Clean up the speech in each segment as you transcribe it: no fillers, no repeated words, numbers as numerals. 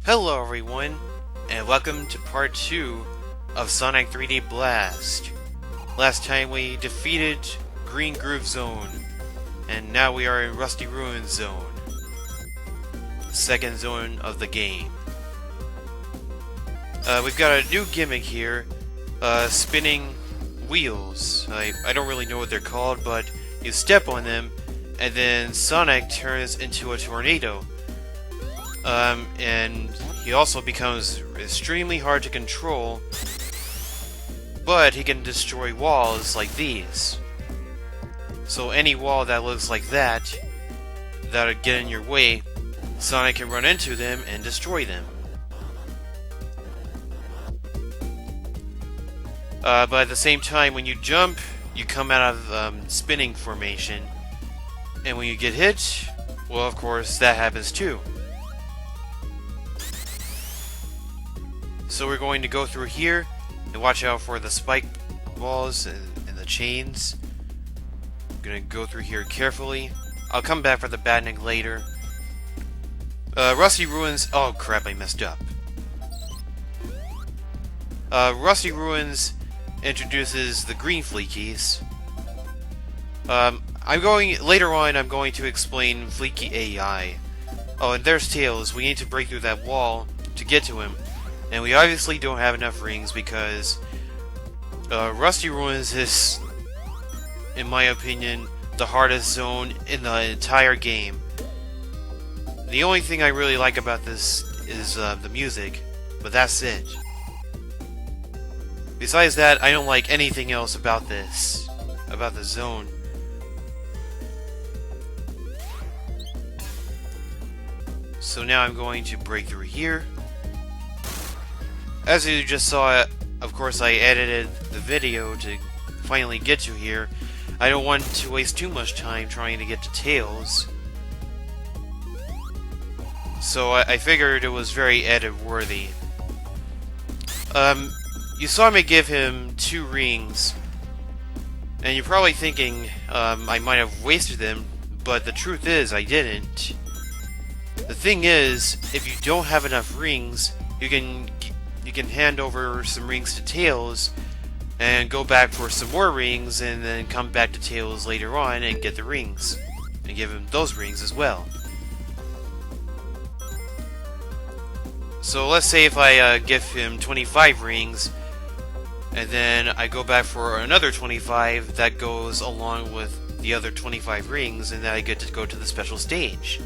Hello everyone, and welcome to part 2 of Sonic 3D Blast. Last time we defeated Green Groove Zone, and now we are in Rusty Ruins Zone, the second zone of the game. We've got a new gimmick here, spinning wheels. I don't really know what they're called, but you step on them, and then Sonic turns into a tornado. And he also becomes extremely hard to control, but he can destroy walls like these. So any wall that looks like that, that'll get in your way, Sonic can run into them and destroy them. But at the same time, when you jump, you come out of spinning formation, and when you get hit, well, of course, that happens too. So we're going to go through here and watch out for the spike walls and the chains. I'm gonna go through here carefully. I'll come back for the Batnik later. Rusty Ruins. Oh crap! I messed up. Rusty Ruins introduces the green Fleekies. Later on. I'm going to explain Fleeky AI. Oh, and there's Tails. We need to break through that wall to get to him. And we obviously don't have enough rings because Rusty Ruins is, in my opinion, the hardest zone in the entire game. The only thing I really like about this is the music, but that's it. Besides that, I don't like anything else about the zone. So now I'm going to break through here. As you just saw, of course I edited the video to finally get to here. I don't want to waste too much time trying to get to Tails. So I figured it was very edit-worthy. You saw me give him 2 rings, and you're probably thinking I might have wasted them, but the truth is I didn't. The thing is, if you don't have enough rings, you can hand over some rings to Tails and go back for some more rings and then come back to Tails later on and get the rings and give him those rings as well. So let's say if I give him 25 rings and then I go back for another 25 that goes along with the other 25 rings, and then I get to go to the special stage.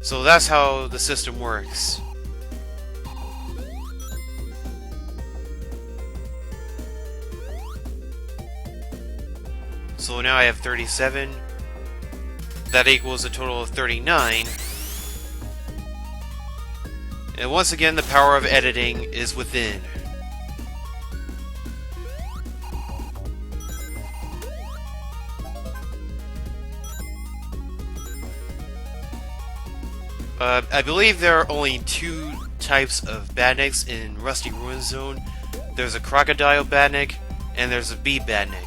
So that's how the system works. So now I have 37. That equals a total of 39. And once again, the power of editing is within. I believe there are only 2 types of Batniks in Rusty Ruins Zone. There's a Crocodile Batnik, and there's a Bee Batnik.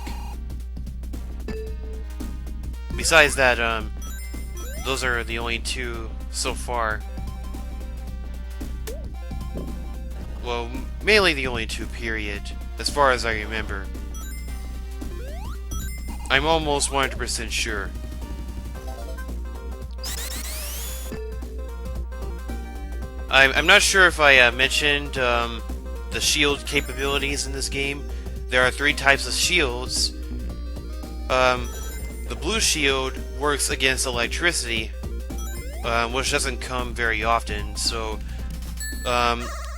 Besides that, those are the only 2 so far. Well, mainly the only 2, period, as far as I remember. I'm almost 100% sure. I'm not sure if I mentioned the shield capabilities in this game. There are 3 types of shields. The blue shield works against electricity, which doesn't come very often, so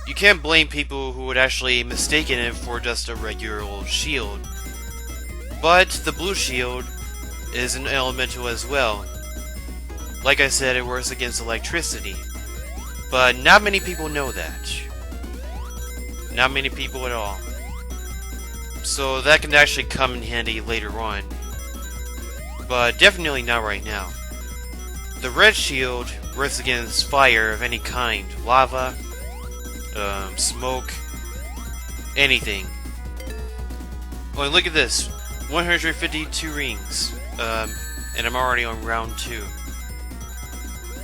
you can't blame people who would actually mistaken it for just a regular old shield. But the blue shield is an elemental as well. Like I said, it works against electricity. But not many people know that. Not many people at all. So that can actually come in handy later on. But definitely not right now. The red shield works against fire of any kind. Lava, smoke, anything. Oh, and look at this. 152 rings. And I'm already on round 2.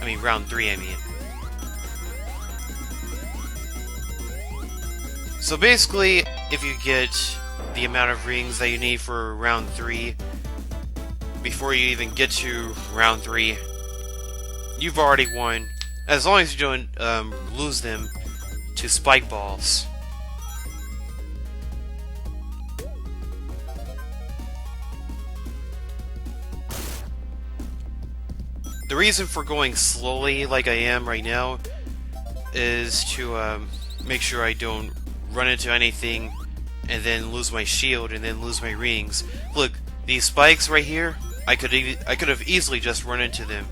I mean, round 3, I mean. So basically, if you get the amount of rings that you need for round 3 before you even get to round 3, you've already won, as long as you don't lose them to spike balls. The reason for going slowly like I am right now is to make sure I don't run into anything and then lose my shield and then lose my rings. Look, these spikes right here, I could have easily just run into them.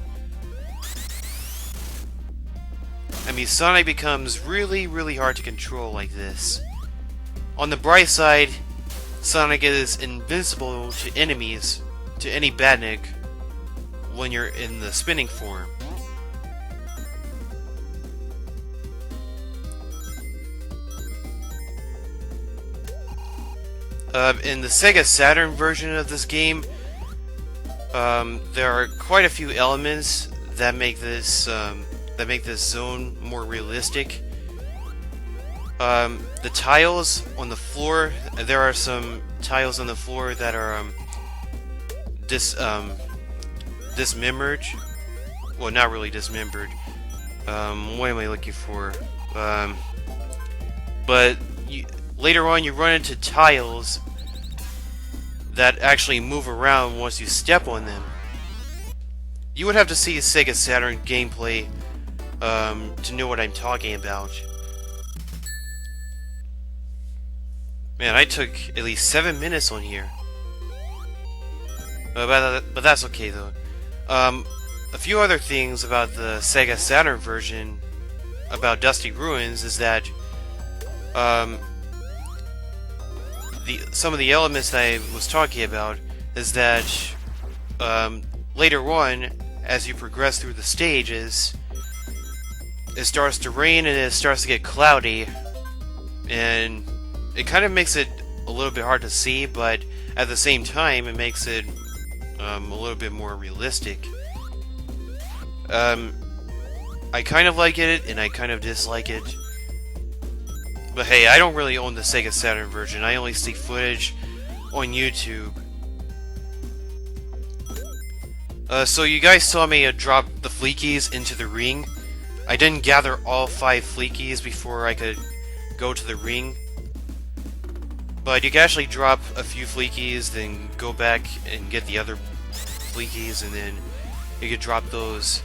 I mean, Sonic becomes really hard to control like this. On the bright side, Sonic is invincible to enemies, to any badnik, when you're in the spinning form. In the Sega Saturn version of this game, there are quite a few elements that make this zone more realistic. The tiles on the floor, there are some tiles on the floor that are dismembered. Well, not really dismembered. What am I looking for? But later on, you run into tiles that actually move around once you step on them. You would have to see Sega Saturn gameplay to know what I'm talking about. Man, I took at least 7 minutes on here. But that's okay though. A few other things about the Sega Saturn version about Dusty Ruins is that some of the elements that I was talking about is that later on, as you progress through the stages, it starts to rain and it starts to get cloudy, and it kind of makes it a little bit hard to see, but at the same time it makes it a little bit more realistic. I kind of like it and I kind of dislike it. But hey, I don't really own the Sega Saturn version. I only see footage on YouTube. So you guys saw me drop the Fleekies into the ring. I didn't gather all 5 Fleekies before I could go to the ring. But you can actually drop a few Fleekies, then go back and get the other Fleekies, and then you could drop those.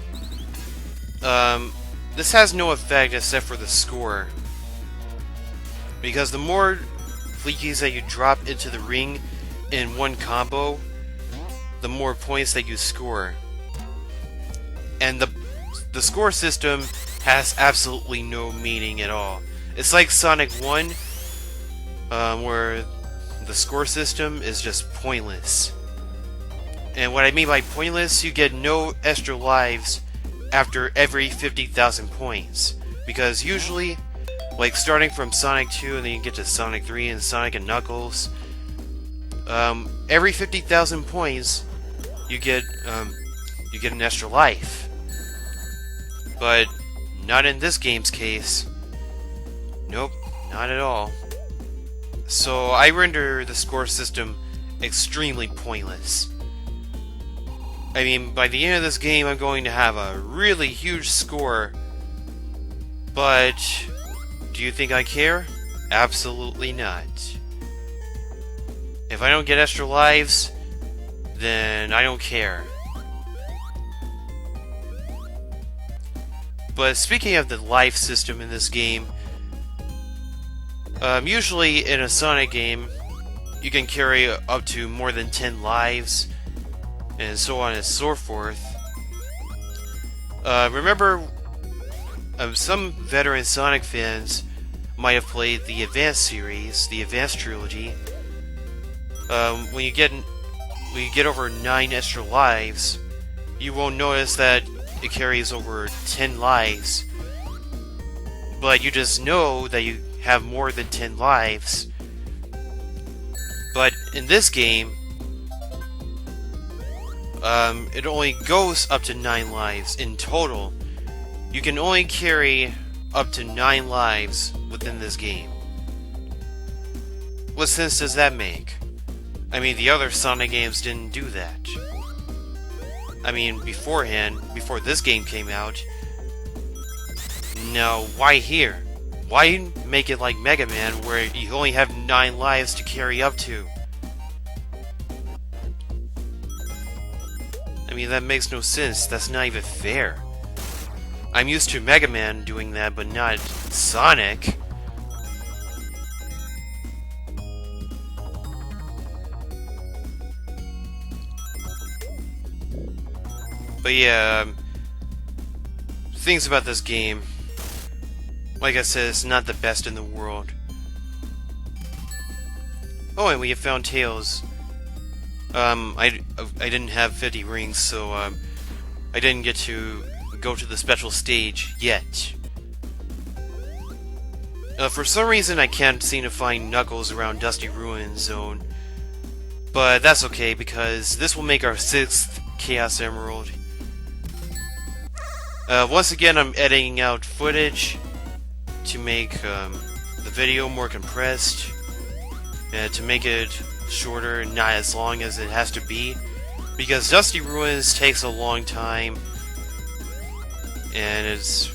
This has no effect except for the score. Because the more Fleekies that you drop into the ring in one combo, the more points that you score. And the score system has absolutely no meaning at all. It's like Sonic 1, where the score system is just pointless. And what I mean by pointless, you get no extra lives after every 50,000 points. Because usually, like starting from Sonic 2 and then you get to Sonic 3 and Sonic and Knuckles, every 50,000 points you get an extra life. But not in this game's case. Nope, not at all. So I render the score system extremely pointless. I mean, by the end of this game I'm going to have a really huge score, but do you think I care? Absolutely not. If I don't get extra lives, then I don't care. But speaking of the life system in this game, usually in a Sonic game, you can carry up to more than 10 lives, and so on and so forth. Remember, some veteran Sonic fans might have played the Advanced series, the Advanced trilogy. When you get over 9 extra lives, you won't notice that it carries over 10 lives. But you just know that you have more than 10 lives. But in this game, it only goes up to 9 lives in total. You can only carry up to 9 lives within this game. What sense does that make? I mean, the other Sonic games didn't do that. I mean, beforehand, before this game came out. No, why here? Why make it like Mega Man, where you only have 9 lives to carry up to? I mean, that makes no sense. That's not even fair. I'm used to Mega Man doing that, but not Sonic. But yeah, things about this game. Like I said, it's not the best in the world. Oh, and we have found Tails. I didn't have 50 rings, so I didn't get to go to the special stage yet. For some reason, I can't seem to find Knuckles around Dusty Ruins Zone. But that's okay, because this will make our 6th Chaos Emerald. Once again, I'm editing out footage to make the video more compressed, to make it shorter and not as long as it has to be, because Dusty Ruins takes a long time, and it's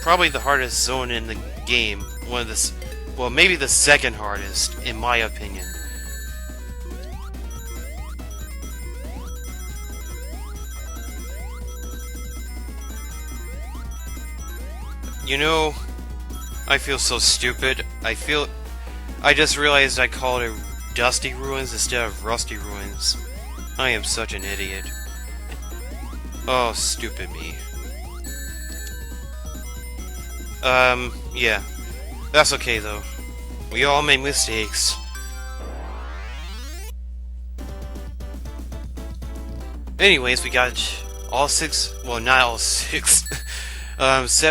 probably the hardest zone in the game. Well, maybe the second hardest, in my opinion. You know, I feel so stupid. I just realized I called it Dusty Ruins instead of Rusty Ruins. I am such an idiot. Oh, stupid me. Yeah. That's okay, though. We all make mistakes. Anyways, we got all 6... Well, not all 6.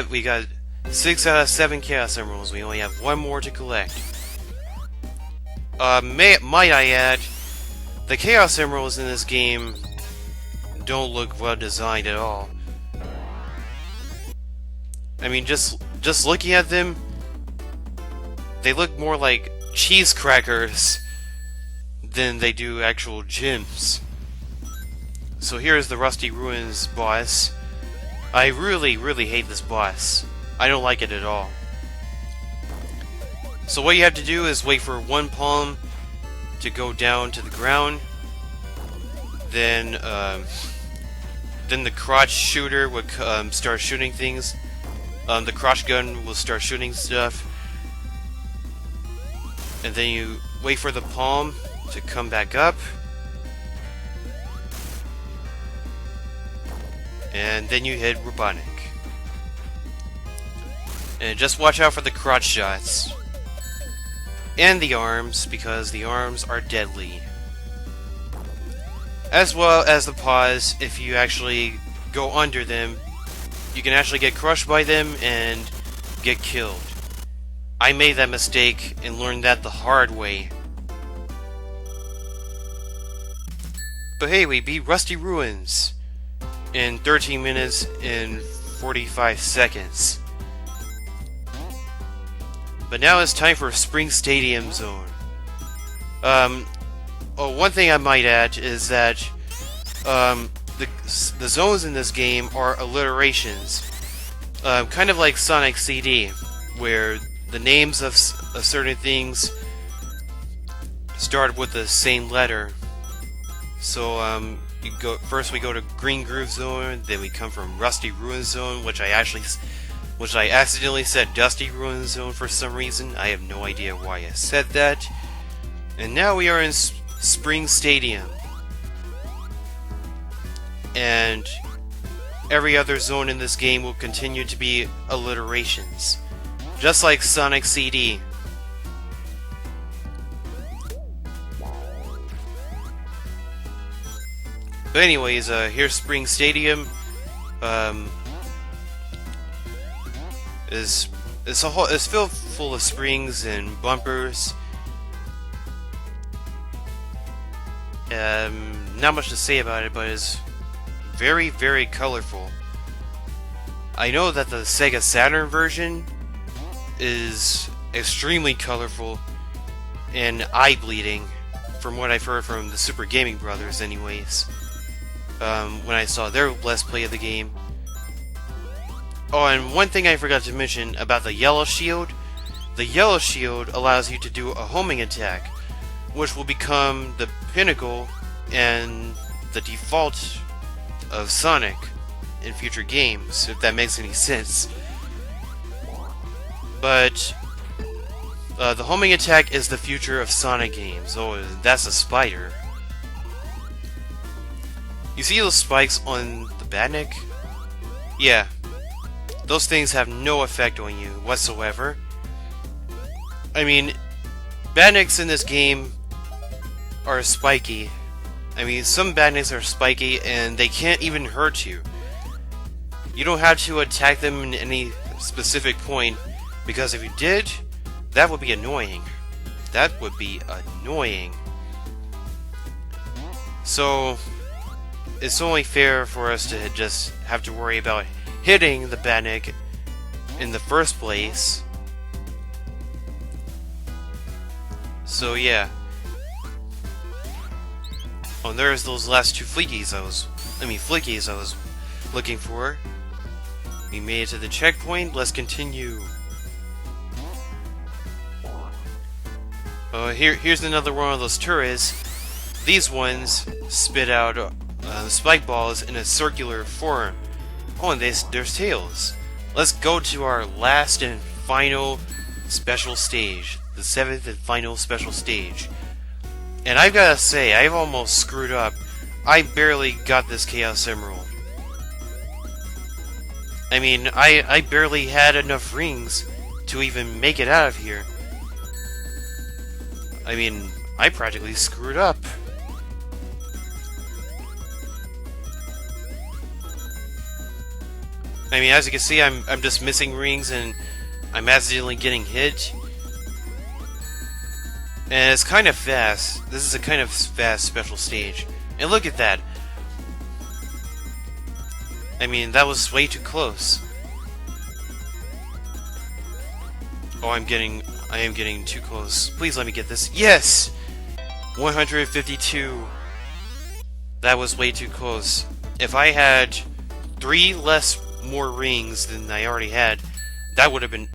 We got 6 out of 7 Chaos Emeralds. We only have 1 more to collect. Might I add, the Chaos Emeralds in this game don't look well designed at all. I mean, just looking at them, they look more like cheese crackers than they do actual gems. So here's the Rusty Ruins boss. I really hate this boss. I don't like it at all. So what you have to do is wait for 1 palm to go down to the ground. Then the crotch shooter would start shooting things. The crotch gun will start shooting stuff. And then you wait for the palm to come back up. And then you hit Robotnik. And just watch out for the crotch shots. And the arms, because the arms are deadly. As well as the paws, if you actually go under them, you can actually get crushed by them and get killed. I made that mistake and learned that the hard way. But hey, we beat Rusty Ruins in 13 minutes and 45 seconds. But now it's time for Spring Stadium Zone. One thing I might add is that the zones in this game are alliterations. Kind of like Sonic CD, where the names of certain things start with the same letter. So first we go to Green Groove Zone, then we come from Rusty Ruin Zone, which I accidentally said Dusty Ruin Zone for some reason. I have no idea why I said that. And now we are in Spring Stadium. And every other zone in this game will continue to be alliterations. Just like Sonic CD. But anyways, here's Spring Stadium. It's filled full of springs and bumpers. Not much to say about it, but it's very colorful. I know that the Sega Saturn version is extremely colorful, and eye bleeding, from what I've heard from the Super Gaming Brothers anyways, when I saw their Let's Play of the game. Oh, and one thing I forgot to mention about the yellow shield. The yellow shield allows you to do a homing attack, which will become the pinnacle and the default of Sonic in future games, if that makes any sense. But the homing attack is the future of Sonic games. Oh, that's a spider. You see those spikes on the Badnik? Yeah. Those things have no effect on you whatsoever. I mean, Badniks in this game are spiky. I mean, some Badniks are spiky and they can't even hurt you. You don't have to attack them in any specific point, because if you did, that would be annoying. That would be annoying. So, it's only fair for us to just have to worry about hitting the Badnik in the first place. So yeah. Oh, and there's those last two flickies I was looking for. We made it to the checkpoint. Let's continue. Here's another one of those turrets. These ones spit out spike balls in a circular form. Oh, and there's tails. Let's go to our last and final special stage. The 7th and final special stage. And I've gotta say, I've almost screwed up. I barely got this Chaos Emerald. I mean, I barely had enough rings to even make it out of here. I mean, I practically screwed up. I mean, as you can see, I'm just missing rings and I'm accidentally getting hit. And it's kind of fast. This is a kind of fast special stage. And look at that. I mean, that was way too close. Oh, I am getting too close. Please let me get this. Yes! 152. That was way too close. If I had 3 more rings than I already had, that would have been